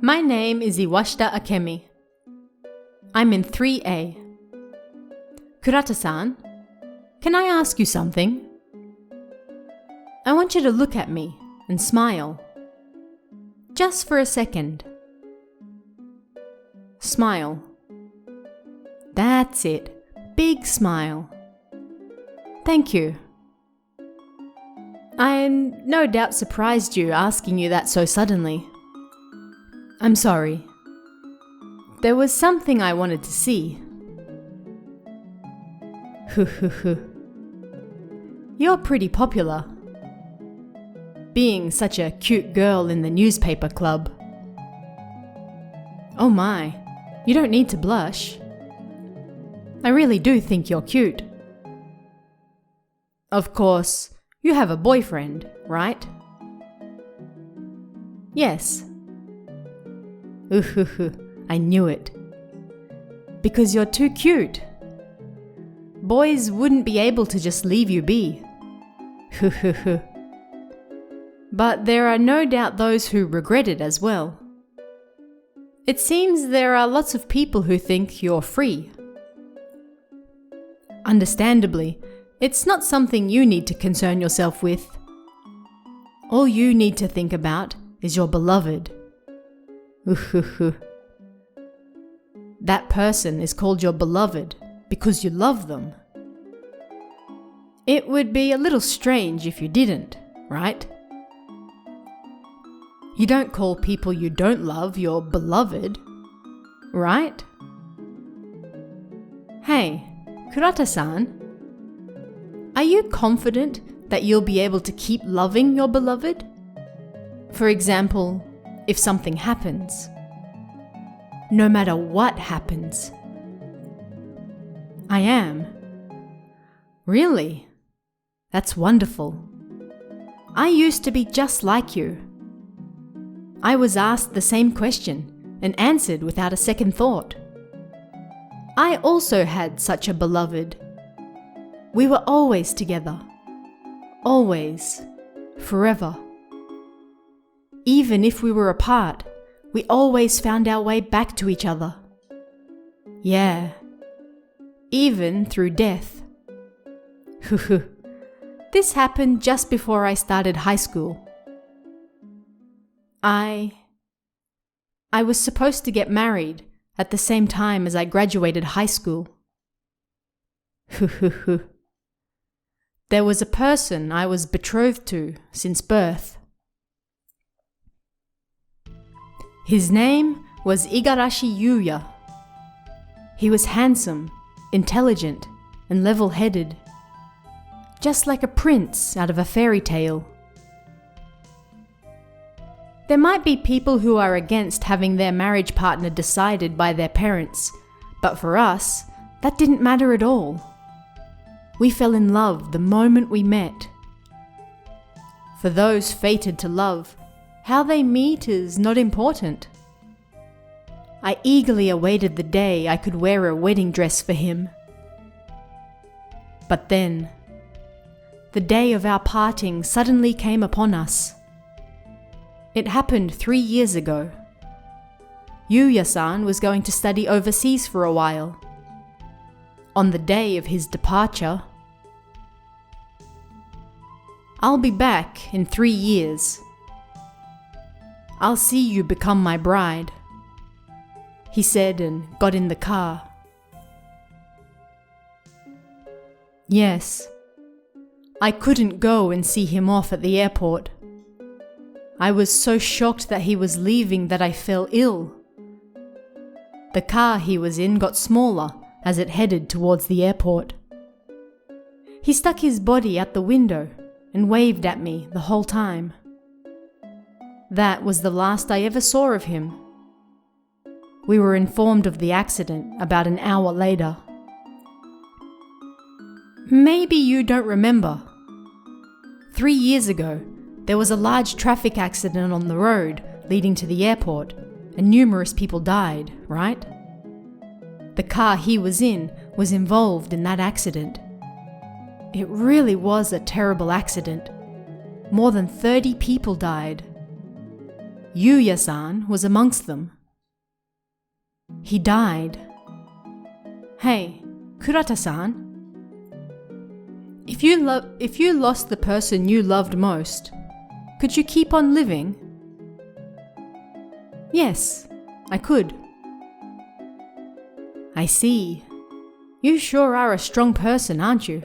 My name is Iwashita Akemi. I'm in 3A. Kurata-san, can I ask you something? I want you to look at me and smile. Just for a second. Smile. That's it. Big smile. Thank you. I no doubt surprised you asking you that so suddenly. I'm sorry. There was something I wanted to see. You're pretty popular. Being such a cute girl in the newspaper club. Oh my, you don't need to blush. I really do think you're cute. Of course, you have a boyfriend, right? Yes. I knew it. Because you're too cute. Boys wouldn't be able to just leave you be. But there are no doubt those who regret it as well. It seems there are lots of people who think you're free. Understandably, it's not something you need to concern yourself with. All you need to think about is your beloved. That person is called your beloved because you love them. It would be a little strange if you didn't, right? You don't call people you don't love your beloved, right? Hey, Kurata-san, are you confident that you'll be able to keep loving your beloved? For example, if something happens. No matter what happens. I am. Really? That's wonderful. I used to be just like you. I was asked the same question and answered without a second thought. I also had such a beloved. We were always together. Always. Forever. Even if we were apart, we always found our way back to each other. Yeah. Even through death. This happened just before I started high school. I was supposed to get married at the same time as I graduated high school. There was a person I was betrothed to since birth. His name was Igarashi Yuya. He was handsome, intelligent, and level-headed. Just like a prince out of a fairy tale. There might be people who are against having their marriage partner decided by their parents, but for us, that didn't matter at all. We fell in love the moment we met. For those fated to love, how they meet is not important. I eagerly awaited the day I could wear a wedding dress for him. But then, the day of our parting suddenly came upon us. It happened 3 years ago. Yuya-san was going to study overseas for a while. On the day of his departure, I'll be back in 3 years. I'll see you become my bride, he said and got in the car. Yes, I couldn't go and see him off at the airport. I was so shocked that he was leaving that I fell ill. The car he was in got smaller as it headed towards the airport. He stuck his body out the window and waved at me the whole time. That was the last I ever saw of him. We were informed of the accident about an hour later. Maybe you don't remember. 3 years ago, there was a large traffic accident on the road leading to the airport, and numerous people died, right? The car he was in was involved in that accident. It really was a terrible accident. More than 30 people died. Yuya-san was amongst them. He died. Hey, Kurata-san. If you lost the person you loved most, could you keep on living? Yes, I could. I see. You sure are a strong person, aren't you?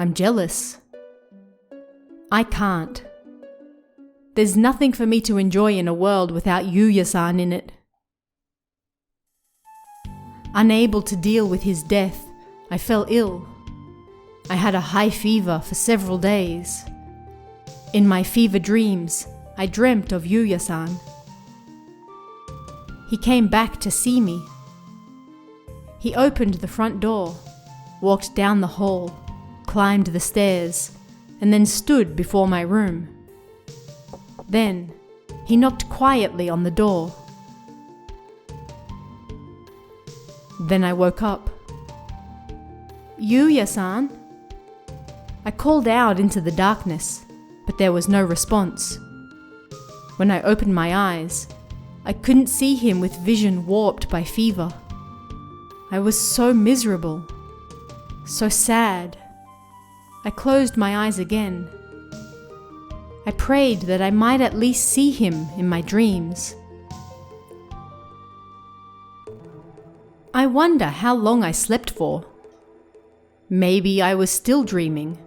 I'm jealous. I can't. There's nothing for me to enjoy in a world without Yuya-san in it. Unable to deal with his death, I fell ill. I had a high fever for several days. In my fever dreams, I dreamt of Yuya-san. He came back to see me. He opened the front door, walked down the hall, climbed the stairs, and then stood before my room. Then, he knocked quietly on the door. Then I woke up. Yuya-san? I called out into the darkness, but there was no response. When I opened my eyes, I couldn't see him with vision warped by fever. I was so miserable, so sad. I closed my eyes again. I prayed that I might at least see him in my dreams. I wonder how long I slept for. Maybe I was still dreaming.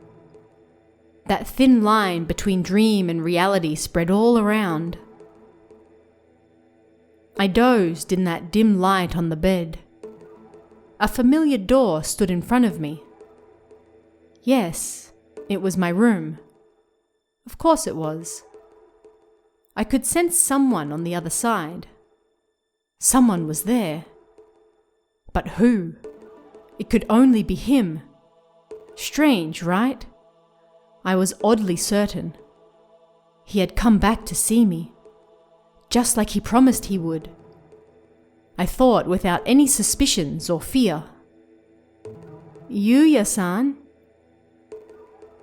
That thin line between dream and reality spread all around. I dozed in that dim light on the bed. A familiar door stood in front of me. Yes, it was my room. Of course it was. I could sense someone on the other side. Someone was there. But who? It could only be him. Strange, right? I was oddly certain. He had come back to see me, just like he promised he would. I thought without any suspicions or fear. Yuya-san?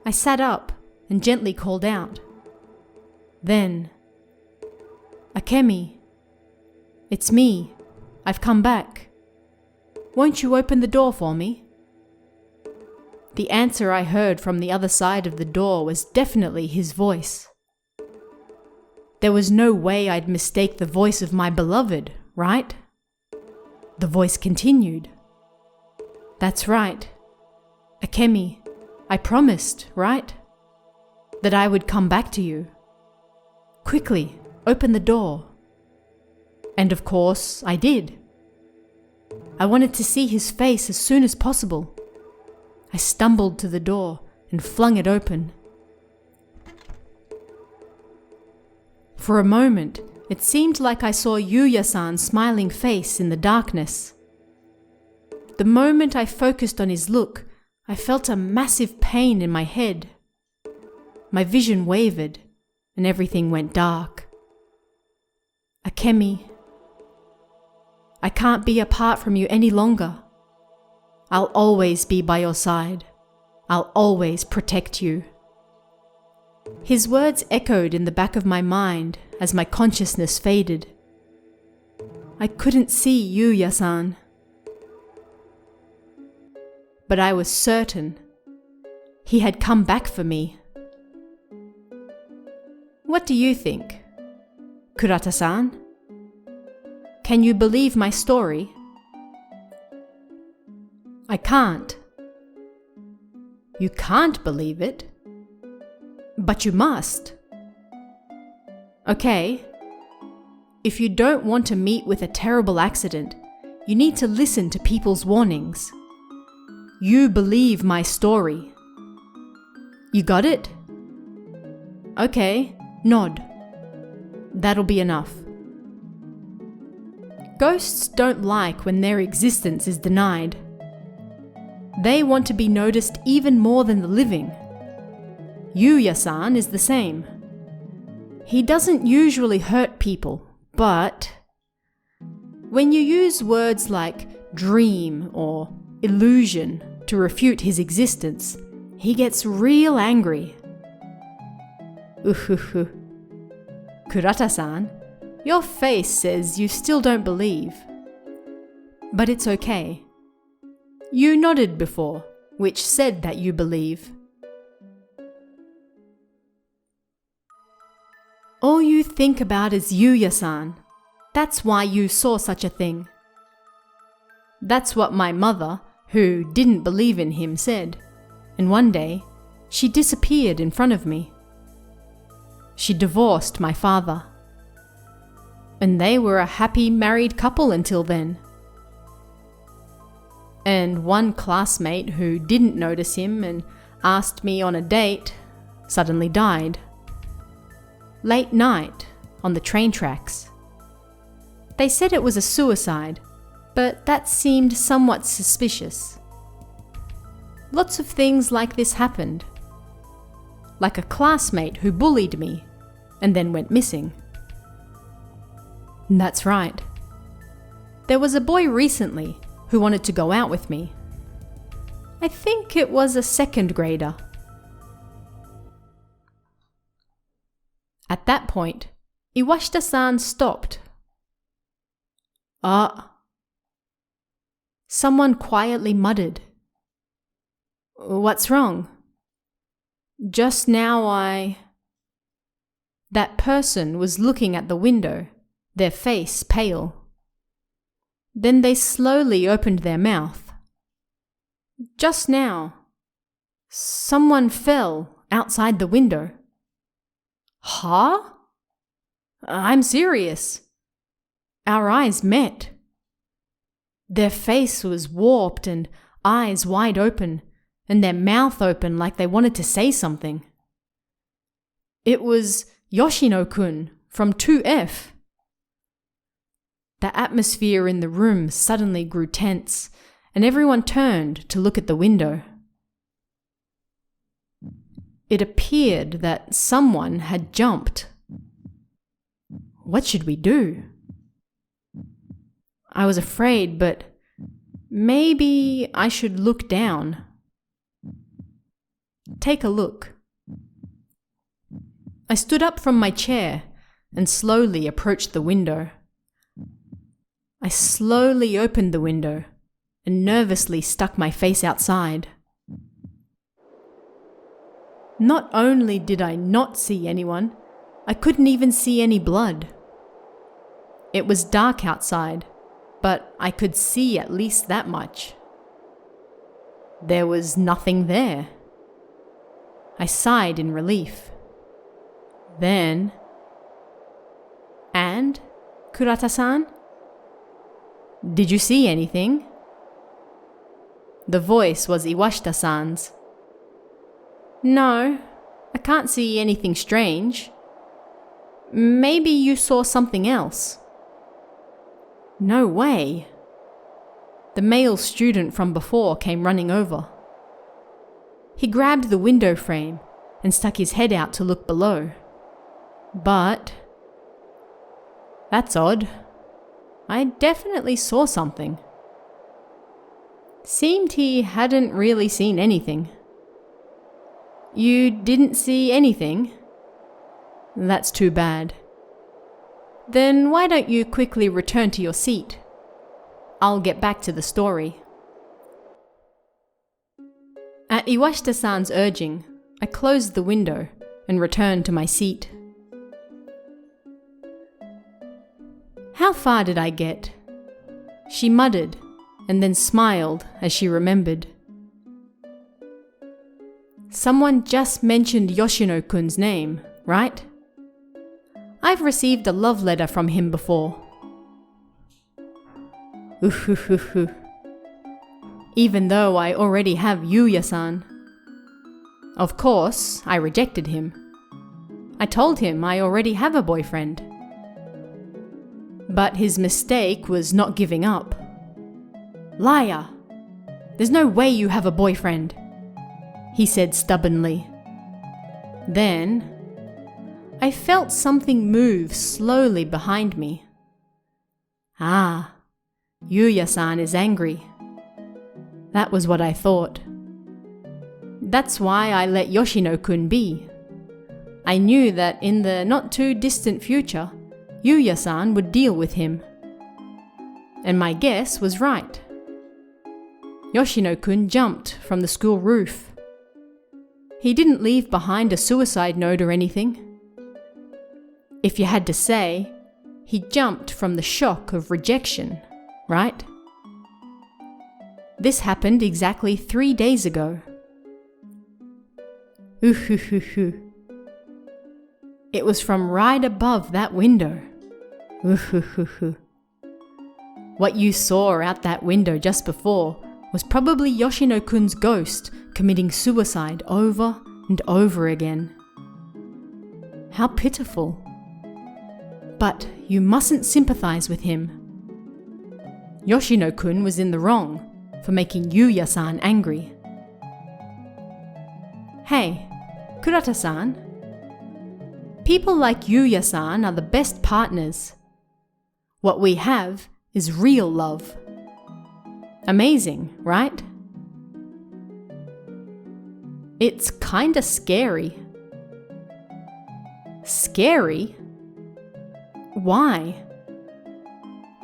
I sat up and gently called out. Then, Akemi, it's me. I've come back. Won't you open the door for me? The answer I heard from the other side of the door was definitely his voice. There was no way I'd mistake the voice of my beloved, right? The voice continued. That's right. Akemi, I promised, right? That I would come back to you. Quickly, open the door. And of course, I did. I wanted to see his face as soon as possible. I stumbled to the door and flung it open. For a moment, it seemed like I saw Yuya-san's smiling face in the darkness. The moment I focused on his look, I felt a massive pain in my head. My vision wavered, and everything went dark. Akemi, I can't be apart from you any longer. I'll always be by your side. I'll always protect you. His words echoed in the back of my mind as my consciousness faded. I couldn't see Yuya-san. But I was certain. He had come back for me. What do you think? Kurata-san? Can you believe my story? I can't. You can't believe it? But you must. Okay. If you don't want to meet with a terrible accident, you need to listen to people's warnings. You believe my story. You got it? Okay, nod. That'll be enough. Ghosts don't like when their existence is denied. They want to be noticed even more than the living. Yuya-san is the same. He doesn't usually hurt people, but when you use words like dream or illusion to refute his existence, he gets real angry. Uhuhu. Kurata-san, your face says you still don't believe. But it's okay. You nodded before, which said that you believe. All you think about is Yuya-san. That's why you saw such a thing. That's what my mother, who didn't believe in him, said, and one day she disappeared in front of me. She divorced my father. And they were a happy married couple until then. And one classmate who didn't notice him and asked me on a date suddenly died. Late night, on the train tracks. They said it was a suicide, but that seemed somewhat suspicious. Lots of things like this happened. Like a classmate who bullied me and then went missing. That's right. There was a boy recently who wanted to go out with me. I think it was a second grader. At that point, Iwashita-san stopped. Someone quietly muttered. What's wrong? Just now That person was looking at the window, their face pale. Then they slowly opened their mouth. Just now, someone fell outside the window. Huh? I'm serious. Our eyes met. Their face was warped and eyes wide open, and their mouth open like they wanted to say something. It was Yoshino-kun from 2F. The atmosphere in the room suddenly grew tense, and everyone turned to look at the window. It appeared that someone had jumped. What should we do? I was afraid, but maybe I should look down. Take a look. I stood up from my chair and slowly approached the window. I slowly opened the window and nervously stuck my face outside. Not only did I not see anyone, I couldn't even see any blood. It was dark outside, but I could see at least that much. There was nothing there. I sighed in relief. Then... And, Kurata-san? Did you see anything? The voice was Iwashita-san's. No, I can't see anything strange. Maybe you saw something else. No way. The male student from before came running over. He grabbed the window frame and stuck his head out to look below. But... That's odd. I definitely saw something. Seemed he hadn't really seen anything. You didn't see anything? That's too bad. Then why don't you quickly return to your seat? I'll get back to the story. At Iwashita-san's urging, I closed the window and returned to my seat. How far did I get? She muttered and then smiled as she remembered. Someone just mentioned Yoshino-kun's name, right? I've received a love letter from him before. Uhuhuhu. Even though I already have Yuya-san. Of course, I rejected him. I told him I already have a boyfriend. But his mistake was not giving up. Liar! There's no way you have a boyfriend, he said stubbornly. Then, I felt something move slowly behind me. Ah, Yuya-san is angry. That was what I thought. That's why I let Yoshino-kun be. I knew that in the not-too-distant future, Yuya-san would deal with him. And my guess was right. Yoshino-kun jumped from the school roof. He didn't leave behind a suicide note or anything. If you had to say, he jumped from the shock of rejection, right? This happened exactly 3 days ago. Uhuhuhu. It was from right above that window. Uhuhuhu. What you saw out that window just before was probably Yoshino-kun's ghost committing suicide over and over again. How pitiful. But you mustn't sympathize with him. Yoshino-kun was in the wrong for making Yuya-san angry. Hey, Kurata-san. People like Yuya-san are the best partners. What we have is real love. Amazing, right? It's kinda scary. Scary? Why?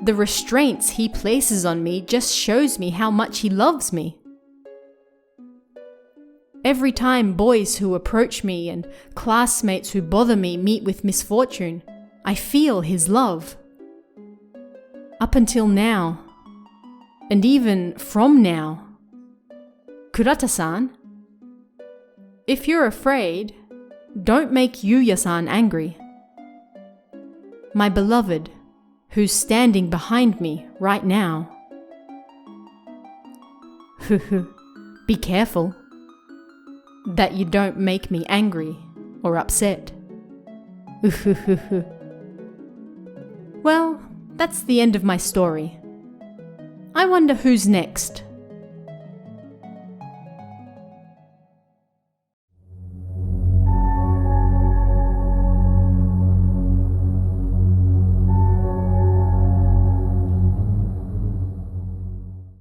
The restraints he places on me just shows me how much he loves me. Every time boys who approach me and classmates who bother me meet with misfortune, I feel his love. Up until now, and even from now. Kurata-san, if you're afraid, don't make Yuya-san angry. My beloved, who's standing behind me right now. Be careful that you don't make me angry or upset. Well, that's the end of my story. I wonder who's next.